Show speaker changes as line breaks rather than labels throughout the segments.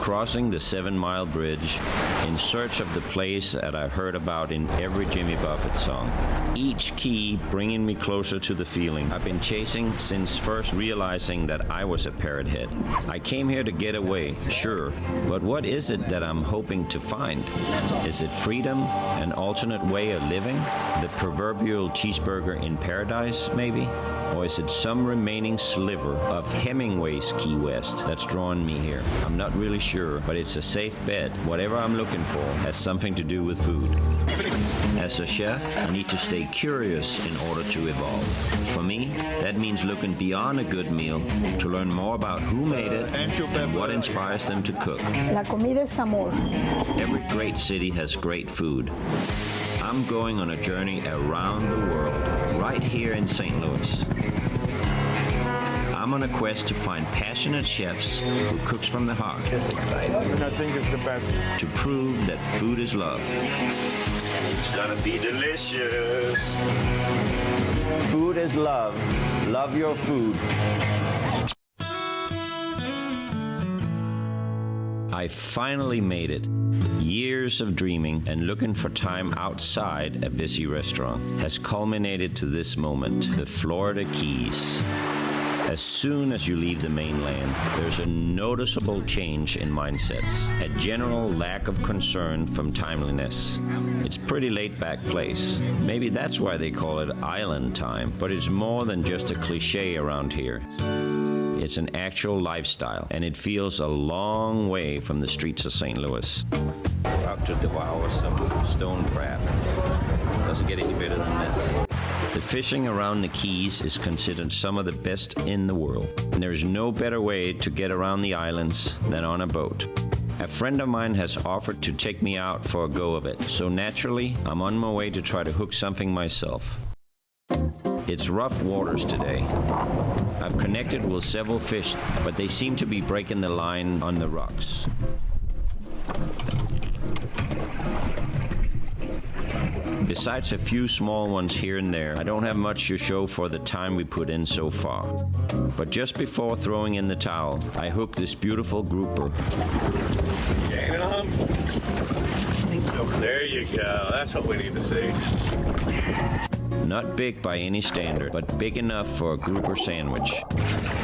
crossing the 7-mile bridge in search of the place that I heard about in every Jimmy Buffett song. Each key bringing me closer to the feeling I've been chasing since first realizing that I was a parrot head. I came here to get away, sure, but what is it that I'm hoping to find? Is it freedom, an alternate way of living, the proverbial cheeseburger in paradise, maybe? Or is it some remaining sliver of Hemingway's Key West that's drawn me here? I'm not really sure, but it's a safe bet. Whatever I'm looking for has something to do with food. As a chef, I need to stay curious in order to evolve. For me, that means looking beyond a good meal to learn more about who made it and what inspires them to cook.
La comida es amor.
Every great city has great food. I'm going on a journey around the world, right here in St. Louis. I'm on a quest to find passionate chefs who cooks from the heart.
It's exciting.
And I think it's the best.
To prove that food is love. And it's gonna be delicious. Food is love. Love your food. I finally made it. Years of dreaming and looking for time outside a busy restaurant has culminated to this moment, the Florida Keys. As soon as you leave the mainland, there's a noticeable change in mindsets, a general lack of concern from timeliness. It's a pretty laid-back place. Maybe that's why they call it island time, but it's more than just a cliche around here. It's an actual lifestyle, and it feels a long way from the streets of St. Louis. Out to devour some stone crab. Doesn't get any better than this. The fishing around the Keys is considered some of the best in the world, and there's no better way to get around the islands than on a boat. A friend of mine has offered to take me out for a go of it, so naturally, I'm on my way to try to hook something myself. It's rough waters today. I've connected with several fish, but they seem to be breaking the line on the rocks. Besides a few small ones here and there, I don't have much to show for the time we put in so far. But just before throwing in the towel, I hooked this beautiful grouper.
Get it on. There you go. That's what we need to see.
Not big by any standard, but big enough for a grouper sandwich.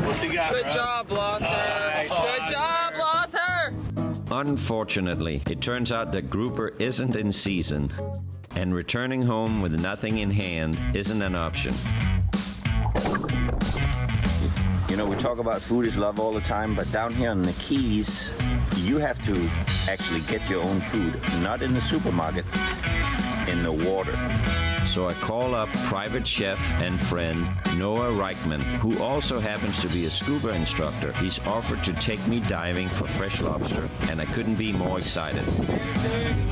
What's he got,
Good
bro?
job, Lasse.
Nice.
Good job, Lasse.
Unfortunately, it turns out that grouper isn't in season, and returning home with nothing in hand isn't an option.
You know, we talk about food is love all the time, but down here on the Keys, you have to actually get your own food, not in the supermarket, in the water.
So I call up private chef and friend Noah Reichman, who also happens to be a scuba instructor. He's offered to take me diving for fresh lobster, and I couldn't be more excited.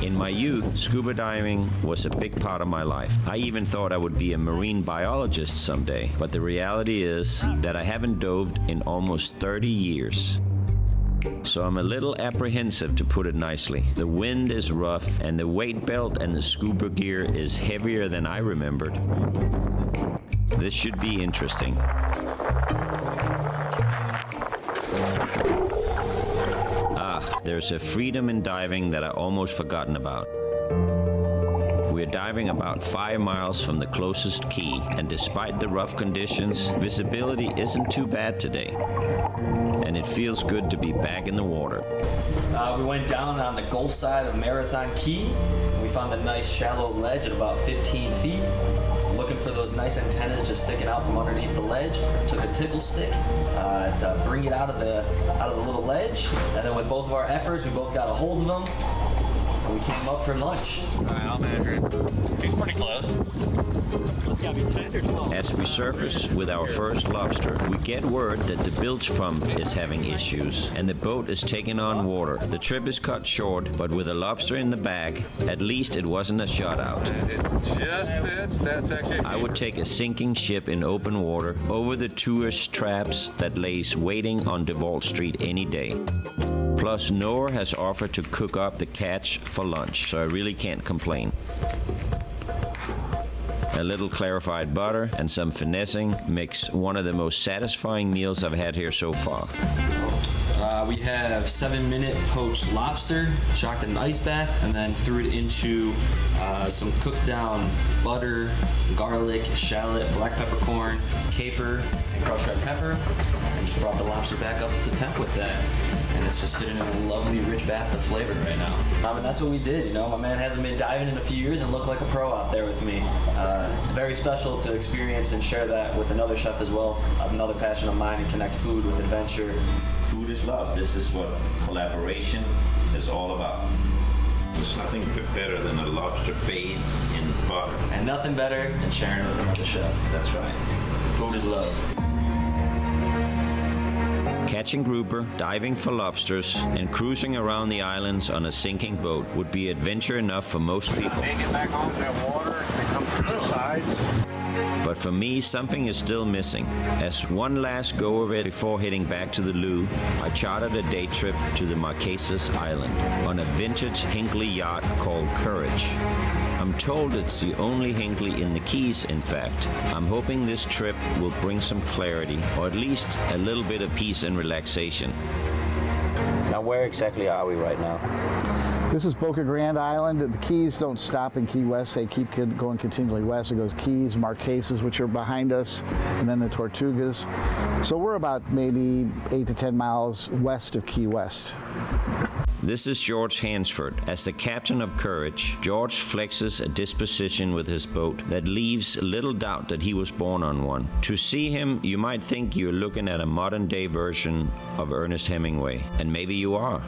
In my youth, scuba diving was a big part of my life. I even thought I would be a marine biologist someday, but the reality is that I haven't dove in almost 30 years. So I'm a little apprehensive, to put it nicely. The wind is rough, and the weight belt and the scuba gear is heavier than I remembered. This should be interesting. There's a freedom in diving that I almost forgotten about. We're diving about 5 miles from the closest key, and despite the rough conditions, visibility isn't too bad today. And it feels good to be back in the water.
We went down on the Gulf side of Marathon Key. We found a nice shallow ledge at about 15 feet. Looking for those nice antennas just sticking out from underneath the ledge. Took a tickle stick to bring it out of the little ledge. And then with both of our efforts, we both got a hold of them. And we came up for lunch.
All right, I'll measure it. He's pretty close. It's gotta be 10 or 12.
As we surface with our first lobster, we get word that the bilge pump is having issues and the boat is taking on water. The trip is cut short, but with a lobster in the bag, at least it wasn't a shutout.
It just fits. That's actually.
I would take a sinking ship in open water over the tourist traps that lays waiting on DeVault Street any day. Plus, Noah has offered to cook up the catch for lunch, so I really can't complain. A little clarified butter and some finessing makes one of the most satisfying meals I've had here so far.
We have 7-minute poached lobster, shocked in an ice bath, and then threw it into some cooked down butter, garlic, shallot, black peppercorn, caper, and crushed red pepper. And just brought the lobster back up to temp with that. And it's just sitting in a lovely, rich bath of flavor right now. And that's what we did, you know. My man hasn't been diving in a few years and looked like a pro out there with me. Very special to experience and share that with another chef as well. Another passion of mine, and connect food with adventure.
Food is love. This is what collaboration is all about. There's nothing better than a lobster bathed in butter.
And nothing better than sharing it with another chef.
That's right.
Food is love.
Catching grouper, diving for lobsters, and cruising around the islands on a sinking boat would be adventure enough for most people.
Take it back onto the water, it comes from the sides.
But for me, something is still missing. As one last go of it before heading back to the loo, I chartered a day trip to the Marquesas Island on a vintage Hinckley yacht called Courage. I'm told it's the only Hinckley in the Keys, in fact. I'm hoping this trip will bring some clarity, or at least a little bit of peace and relaxation.
Now, where exactly are we right now?
This is Boca Grande Island. The Keys don't stop in Key West. They keep going continually west. It goes Keys, Marquesas, which are behind us, and then the Tortugas. So we're about maybe 8 to 10 miles west of Key West.
This is George Hansford. As the captain of Courage, George flexes a disposition with his boat that leaves little doubt that he was born on one. To see him, you might think you're looking at a modern-day version of Ernest Hemingway, and maybe you are.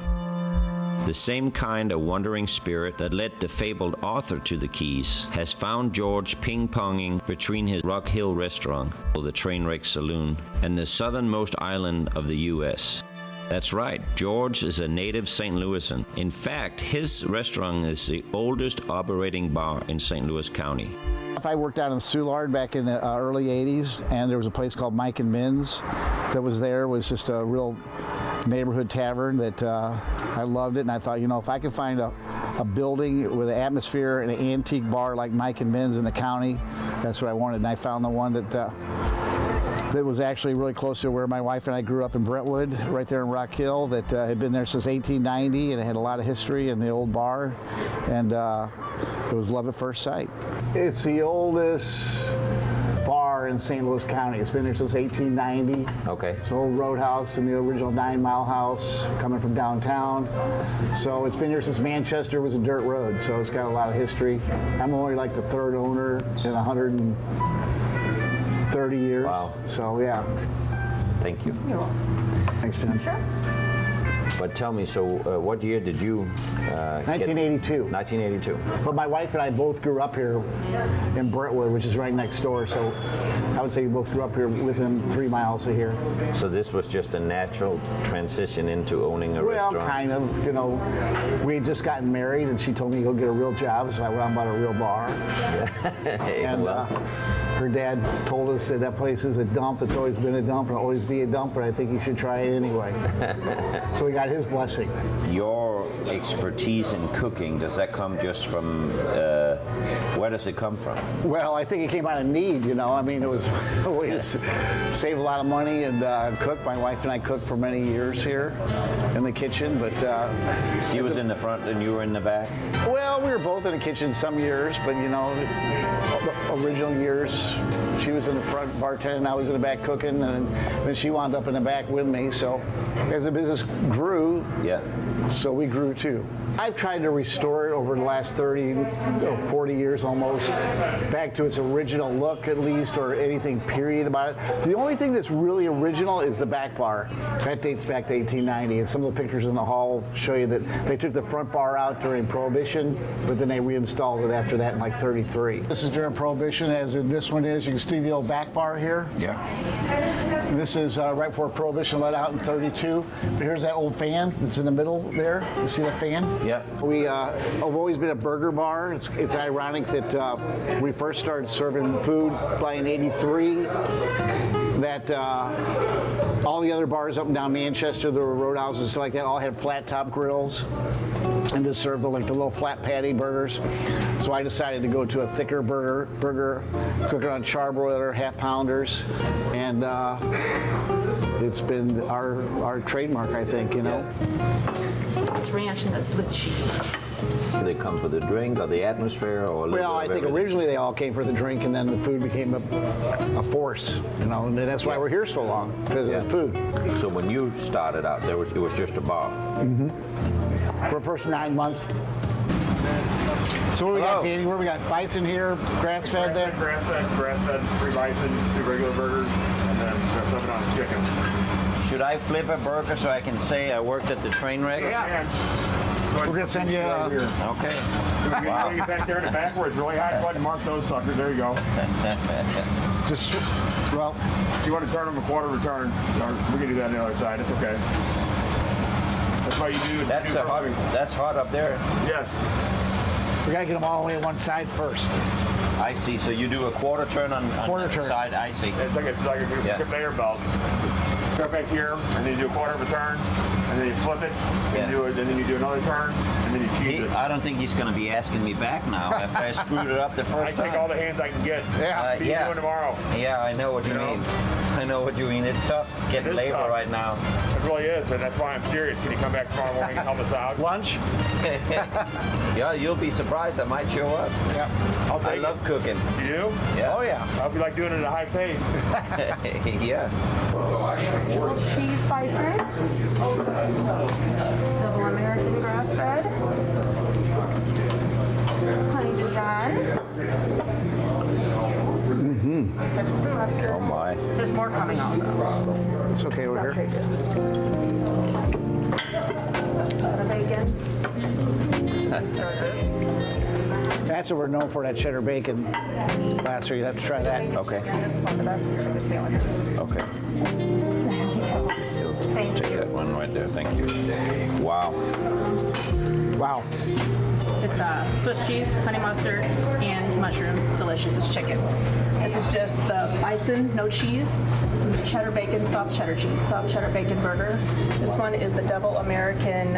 The same kind of wandering spirit that led the fabled author to the Keys has found George ping-ponging between his Rock Hill restaurant, the Trainwreck Saloon, and the southernmost island of the U.S. That's right, George is a native St. Louisan. In fact, his restaurant is the oldest operating bar in St. Louis County.
I worked down in Soulard back in the early 80s, and there was a place called Mike and Min's that was there. It was just a real neighborhood tavern that I loved it, and I thought, you know, if I could find a building with an atmosphere and an antique bar like Mike and Min's in the county, that's what I wanted. And I found the one that was actually really close to where my wife and I grew up in Brentwood, right there in Rock Hill, that had been there since 1890, and it had a lot of history in the old bar, and it was love at first sight. It's the oldest bar in St. Louis County. It's been there since 1890.
Okay.
It's an old roadhouse in the original 9 Mile House coming from downtown. So it's been here since Manchester was a dirt road, so it's got a lot of history. I'm only like the third owner in 130 years.
Wow.
So yeah.
Thank you.
You're welcome. Thanks, John. Sure.
But tell me, so what year did you
1982.
1982.
But my wife and I both grew up here in Brentwood, which is right next door. So I would say we both grew up here within 3 miles of here.
So this was just a natural transition into owning a restaurant?
Well, kind of. You know, we had just gotten married, and she told me to go get a real job, so I went out and bought a real bar. And her dad told us that place is a dump. It's always been a dump, and it'll always be a dump, but I think you should try it anyway. So we got his blessing.
Your expertise in cooking, does that come just from, where does it come from?
Well, I think it came out of need, you know. I mean, it was a way to save a lot of money and cook. My wife and I cooked for many years here in the kitchen, but...
She was in the front and you were in the back?
Well, we were both in the kitchen some years, but, you know, original years, she was in the front bartending, I was in the back cooking, and then she wound up in the back with me. So as the business grew, so we grew too. I've tried to restore it over the last 30 or 40 years almost, back to its original look at least, or anything period about it. The only thing that's really original is the back bar. That dates back to 1890, and some of the pictures in the hall show you that they took the front bar out during Prohibition, but then they reinstalled it after that in like 33. This is during Prohibition, as in this one is. You can see the old back bar here.
Yeah.
This is right before Prohibition let out in 32. But here's that old fan that's in the middle there. You see that fan?
Yeah.
We have always been a burger bar. It's ironic that we first started serving food in 83. that all the other bars up and down Manchester, the roadhouses and stuff like that, all had flat top grills and just served the little flat patty burgers. So I decided to go to a thicker burger, cook it on charbroiler, half pounders, and it's been our trademark, I think, you know.
It's ranch and that's with cheese.
Do they come for the drink or the atmosphere or a little
Well, I
bit of
think
everything?
originally they all came for the drink, and then the food became a force, you know, and that's why we're here so long, because of the food.
So when you started out, it was just a bar.
For the first 9 months. So what do we got, Danny? Where we got bison here, grass-fed there?
Grass-fed, 3 bison, 2 regular burgers, and then something on chicken.
Should I flip a burger so I can say I worked at the train wreck?
Yeah.
We're going to send you
Okay.
Wow. You back there in the back where it's really hot, go ahead and mark those suckers. There you go.
just, well,
If you want to turn them a quarter return, we can do that on the other side. It's okay. That's why you do.
That's hot up there.
Yes.
we got to get them all the way on one side first.
I see. So you do a quarter turn on
Quarter
the
turn.
side. I see.
It's like a conveyor belt. Start back here, and then you do a quarter of a turn, and then you flip it, and then you do another turn, and then you cheese it.
I don't think he's going to be asking me back now after I screwed it up the
I
first time.
take all the hands I can get.
Yeah.
What are you doing tomorrow?
Yeah, I know what you mean. I know what you mean. It's tough getting
It is
labor
tough.
right now.
It really is, and that's why I'm serious. Can you come back tomorrow morning and help us out?
Lunch?
Yeah, you'll be surprised. I might show up.
Yeah.
I'll
I
take
love cooking.
it. You do?
Yeah.
Oh, yeah.
I'll be like doing it at a high pace.
Yeah.
Cheese bison. Double American grass fed. Honey Dijon. Ketchup and mustard.
Oh my.
There's more coming also.
It's okay over here.
Butter bacon.
That's what we're known for, that cheddar bacon. Lasse, you have to try that.
Okay.
Yeah, this is one of the best chicken sandwiches.
Okay.
Thank
Take
you.
that one right there. Thank you. Wow.
Wow.
It's Swiss cheese, honey mustard, and mushrooms. Delicious. It's chicken. This is just the bison, no cheese. This one's cheddar bacon, soft cheddar cheese, soft cheddar bacon burger. This one is the double American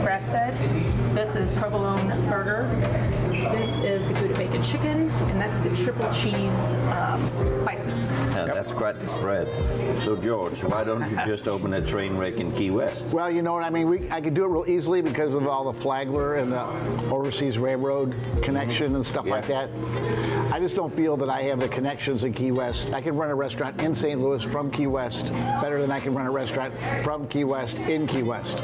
grass-fed. This is provolone burger. This is the Gouda bacon chicken, and that's the triple cheese bison.
Yeah, that's quite the spread. So George, why don't you just open a train wreck in Key West?
Well, you know what I mean? I could do it real easily because of all the Flagler and the overseas railroad connection and stuff like that. I just don't feel that I have the connections in Key West. I can run a restaurant in St. Louis from Key West better than I can run a restaurant from Key West in Key West.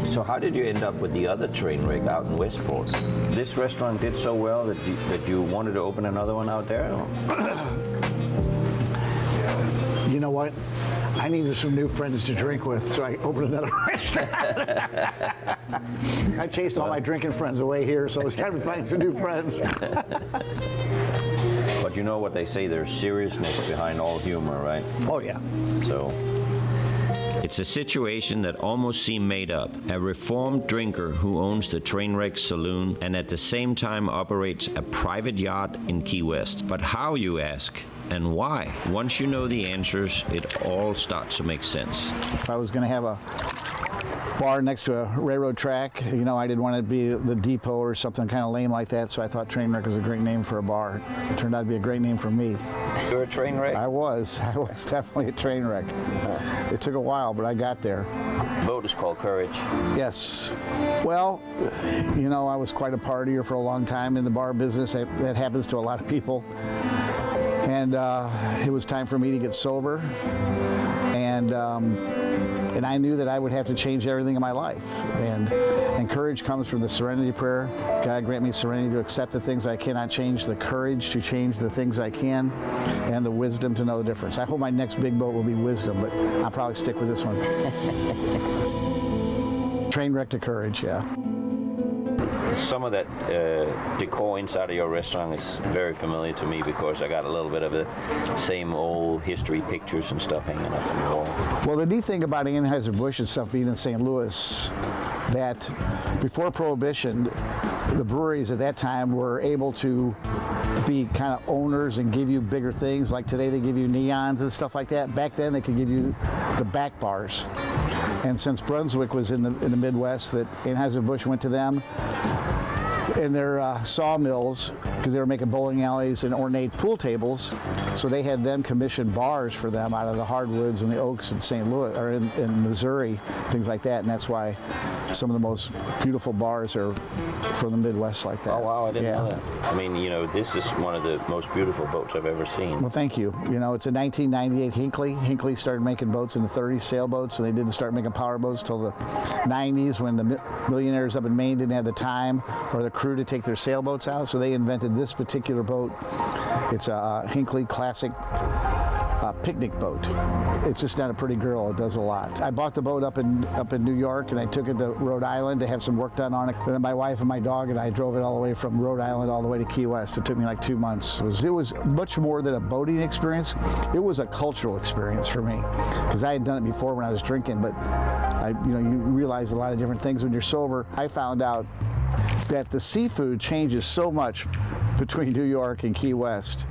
So how did you end up with the other train wreck out in Westport? This restaurant did so well that you wanted to open another one out there?
You know what? I needed some new friends to drink with, so I opened another restaurant. I chased all my drinking friends away here, so it's time to find some new friends.
But you know what they say, there's seriousness behind all humor, right?
Oh, yeah.
So
It's a situation that almost seemed made up. A reformed drinker who owns the Trainwreck Saloon and at the same time operates a private yacht in Key West. But how, you ask? And why? Once you know the answers, it all starts to make sense.
If I was going to have a bar next to a railroad track, you know, I didn't want it to be the depot or something kind of lame like that, so I thought Trainwreck was a great name for a bar. It turned out to be a great name for me.
you're a train wreck?
I was definitely a train wreck. It took a while, but I got there.
The boat is called Courage.
Yes. Well, you know, I was quite a partier for a long time in the bar business. That happens to a lot of people. And it was time for me to get sober. And I knew that I would have to change everything in my life. And courage comes from the serenity prayer. God grant me serenity to accept the things I cannot change, the courage to change the things I can, and the wisdom to know the difference. I hope my next big boat will be wisdom, but I'll probably stick with this one. Trainwreck to courage, yeah.
Some of that decor inside of your restaurant is very familiar to me because I got a little bit of the same old history pictures and stuff hanging up on the wall.
Well, the neat thing about Anheuser-Busch and stuff being in St. Louis, that before Prohibition, the breweries at that time were able to be kind of owners and give you bigger things. Like today they give you neons and stuff like that. Back then they could give you the back bars. And since Brunswick was in the Midwest, that Anheuser-Busch went to them in their sawmills, because they were making bowling alleys and ornate pool tables. So they had them commission bars for them out of the hardwoods and the oaks in St. Louis, or in Missouri, things like that. And that's why some of the most beautiful bars are from the Midwest like that.
Oh, wow, I didn't know that. I mean, you know, this is one of the most beautiful boats I've ever seen.
Well, thank you. You know, it's a 1998 Hinckley. Hinckley started making boats in the 30s, sailboats, and they didn't start making power boats till the 90s when the millionaires up in Maine didn't have the time or the crew to take their sailboats out, so they invented this particular boat. It's a Hinckley Classic picnic boat. It's just not a pretty girl. It does a lot. I bought the boat up in New York, and I took it to Rhode Island to have some work done on it. And then my wife and my dog and I drove it all the way from Rhode Island all the way to Key West. It took me like 2 months. It was much more than a boating experience. It was a cultural experience for me, because I had done it before when I was drinking, but you realize a lot of different things when you're sober. I found out that the seafood changes so much between New York and Key West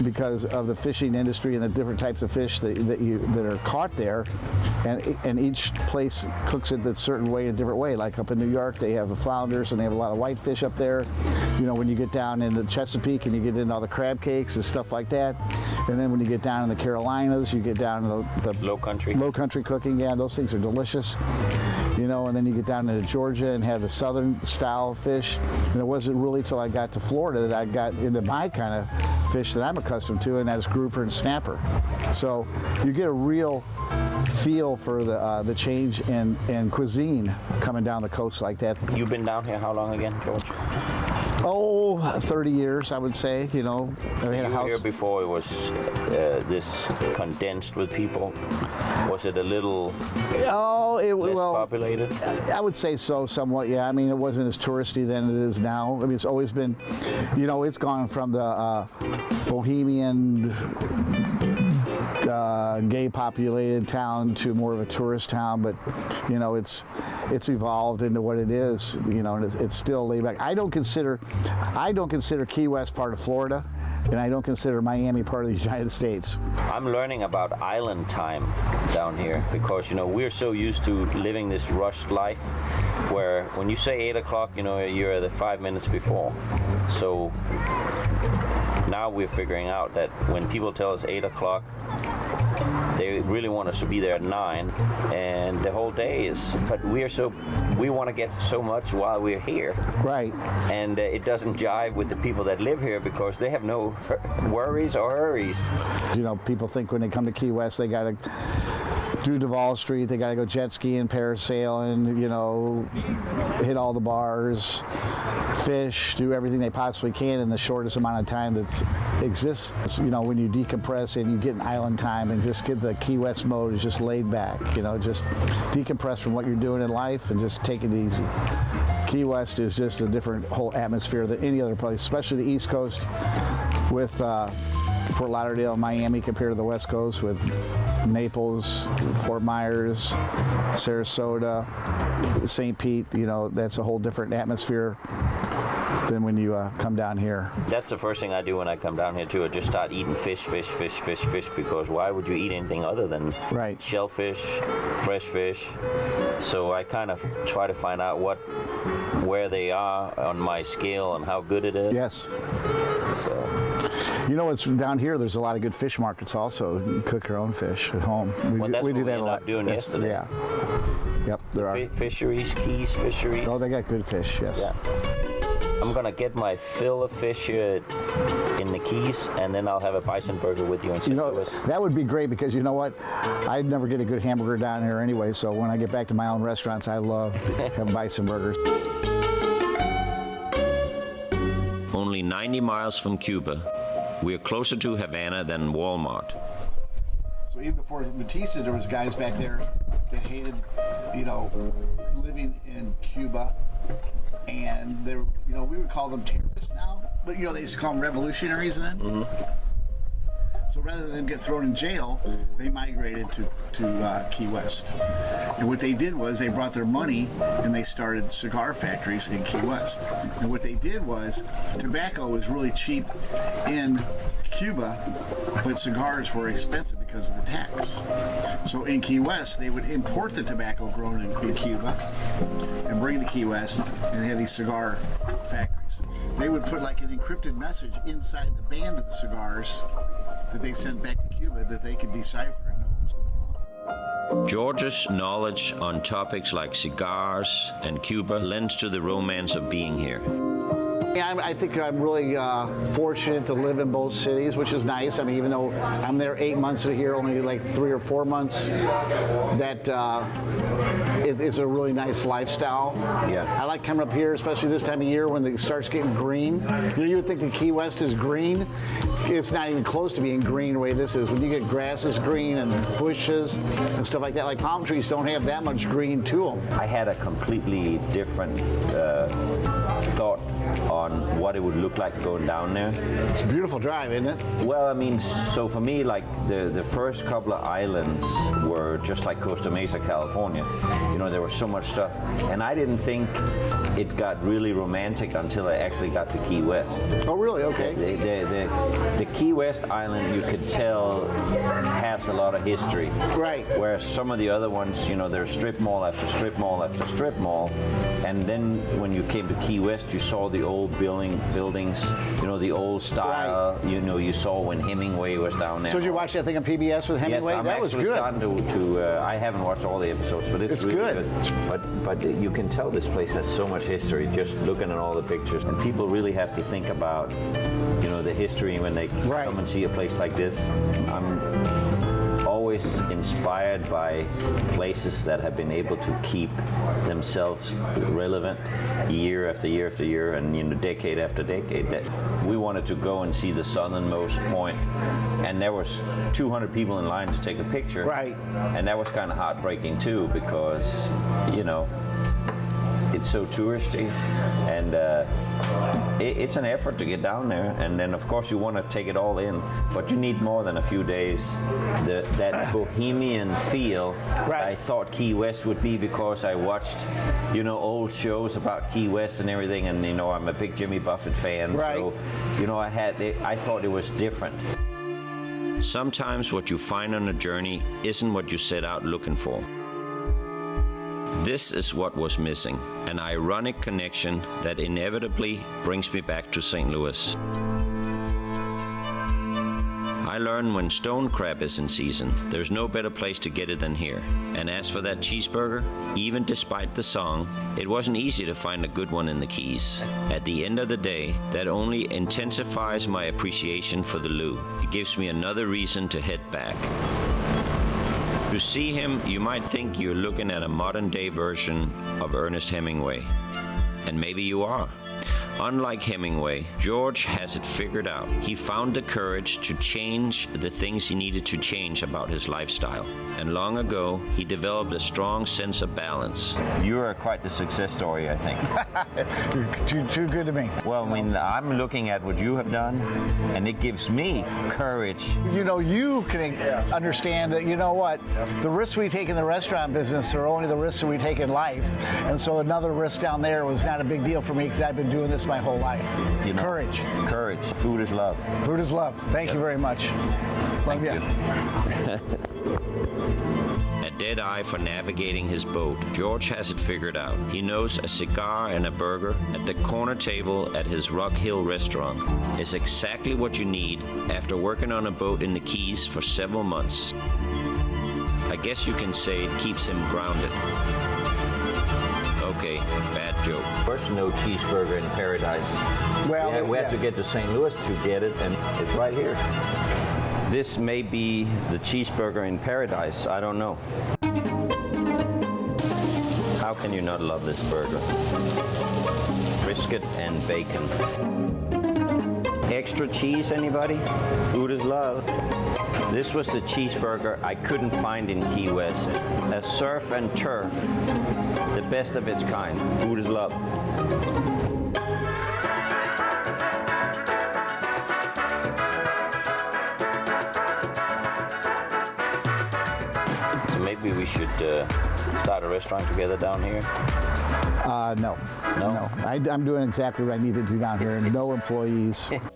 because of the fishing industry and the different types of fish that are caught there, and each place cooks it a certain way, a different way. Like up in New York, they have the flounders and they have a lot of whitefish up there. You know, when you get down into Chesapeake and you get into all the crab cakes and stuff like that, and then when you get down in the Carolinas, you get down to the
low country
cooking. Yeah, those things are delicious. You know, and then you get down into Georgia and have the southern style fish. And it wasn't really till I got to Florida that I got into my kind of fish that I'm accustomed to, and that's grouper and snapper. So you get a real feel for the change in cuisine coming down the coast like that.
You've been down here how long again, George?
Oh, 30 years, I would say. You know, I had a house
here before. It was this condensed with people. Was it a little less populated?
I would say so, somewhat. Yeah, I mean, it wasn't as touristy then it is now. I mean, it's always been, you know, it's gone from the bohemian, gay populated town to more of a tourist town, but you know, it's evolved into what it is, you know, and it's still laid back. I don't consider Key West part of Florida, and I don't consider Miami part of the United States. I'm
learning about island time down here, because you know, we're so used to living this rushed life where when you say 8 o'clock, you know, you're the 5 minutes before. So now we're figuring out that when people tell us 8 o'clock, they really want us to be there at 9, and the whole day is, but we want to get so much while we're here.
Right.
And it doesn't jive with the people that live here because they have no worries or hurries.
You know, people think when they come to Key West, they got to do Duval Street, they got to go jet skiing, parasailing, you know, hit all the bars, fish, do everything they possibly can in the shortest amount of time that exists. You know, when you decompress and you get an island time and just get the Key West mode is just laid back, you know, just decompress from what you're doing in life and just take it easy. Key West is just a different whole atmosphere than any other place, especially the East Coast with Fort Lauderdale, Miami compared to the West Coast with Naples, Fort Myers, Sarasota, St. Pete. You know, that's a whole different atmosphere than when you come down here.
That's the first thing I do when I come down here too. I just start eating fish, because why would you eat anything other than shellfish, fresh fish? So I kind of try to find out where they are on my scale and how good it is.
Yes.
So,
you know, it's down here. There's a lot of good fish markets also. You can cook your own fish at home. We do that a lot.
Doing yesterday.
Yeah. Yep. There are
fisheries, Keys fisheries.
Oh, they got good fish. Yes.
Yeah. I'm gonna get my fill of fish here in the Keys, and then I'll have a bison burger with you in St. Louis.
That would be great, because you know what? I'd never get a good hamburger down here anyway, so when I get back to my own restaurants, I love having bison burgers.
Only 90 miles from Cuba, we're closer to Havana than Walmart.
So even before Batista, there was guys back there that hated, you know, living in Cuba. And they're, you know, we would call them terrorists now, but you know, they used to call them revolutionaries then. Mm-hmm. So rather than get thrown in jail, they migrated to Key West. And what they did was they brought their money and they started cigar factories in Key West. And what they did was tobacco was really cheap in Cuba, but cigars were expensive because of the tax. So in Key West, they would import the tobacco grown in Cuba and bring it to Key West and have these cigar factories. They would put like an encrypted message inside the band of the cigars that they sent back to Cuba that they could decipher and know what was going on.
George's knowledge on topics like cigars and Cuba lends to the romance of being here.
Yeah, I think I'm really fortunate to live in both cities, which is nice. I mean, even though I'm there 8 months a year, only like 3 or 4 months, that it's a really nice lifestyle.
Yeah.
I like coming up here, especially this time of year when it starts getting green. You would think the Key West is green. It's not even close to being green the way this is. When you get grasses green and bushes and stuff like that, like palm trees don't have that much green to them.
I had a completely different thought on what it would look like going down there.
It's a beautiful drive, isn't it?
Well, I mean, so for me, like the first couple of islands were just like Costa Mesa, California. You know, there was so much stuff, and I didn't think it got really romantic until I actually got to Key West.
Oh, really? Okay.
The Key West island, you could tell, has a lot of history.
Right.
Whereas some of the other ones, you know, there's strip mall after strip mall after strip mall, and then when you came to Key West, you saw the old buildings, you know, the old style. Right. You know, you saw when Hemingway was down there.
So did you watch that thing on PBS with Hemingway?
Yes, I'm
that was
actually
good.
starting to I haven't watched all the episodes, but it's really good. But you can tell this place has so much history just looking at all the pictures, and people really have to think about, you know, the history when they come and see a place like this. I'm always inspired by places that have been able to keep themselves relevant year after year after year, and, you know, decade after decade. That we wanted to go and see the southernmost point, and there was 200 people in line to take a picture.
Right.
And that was kind of heartbreaking too, because, you know, it's so touristy, and it's an effort to get down there, and then of course you want to take it all in, but you need more than a few days. That bohemian feel I thought Key West would be, because I watched, you know, old shows about Key West and everything, and, you know, I'm a big Jimmy Buffett fan, so, you know, I thought it was different.
Sometimes what you find on a journey isn't what you set out looking for. This is what was missing, an ironic connection that inevitably brings me back to St. Louis. I learned when stone crab is in season, there's no better place to get it than here. And as for that cheeseburger, even despite the song, it wasn't easy to find a good one in the Keys. At the end of the day, that only intensifies my appreciation for the Lou. It gives me another reason to head back. To see him, you might think you're looking at a modern-day version of Ernest Hemingway. And maybe you are. Unlike Hemingway, George has it figured out. He found the courage to change the things he needed to change about his lifestyle. And long ago, he developed a strong sense of balance.
You're quite the success story, I think.
You're too good to me.
Well, I mean, I'm looking at what you have done, and it gives me courage.
You know, you can understand that, you know what, the risks we take in the restaurant business are only the risks that we take in life. And so another risk down there was not a big deal for me, because I've been doing this my whole life.
You know,
courage.
Courage. Food is love.
Food is love. Thank you very much.
Thank you.
A dead eye for navigating his boat, George has it figured out. He knows a cigar and a burger at the corner table at his Rock Hill restaurant is exactly what you need after working on a boat in the Keys for several months. I guess you can say it keeps him grounded. Okay, bad joke.
There's no cheeseburger in paradise.
Well,
we have to get to St. Louis to get it, and it's right here. This may be the cheeseburger in paradise. I don't know. How can you not love this burger? Brisket and bacon. Extra cheese, anybody? Food is love. This was the cheeseburger I couldn't find in Key West. A surf and turf, the best of its kind. Food is love. maybe we should start a restaurant together down here?
No. I'm doing exactly what I need to do down here. No employees.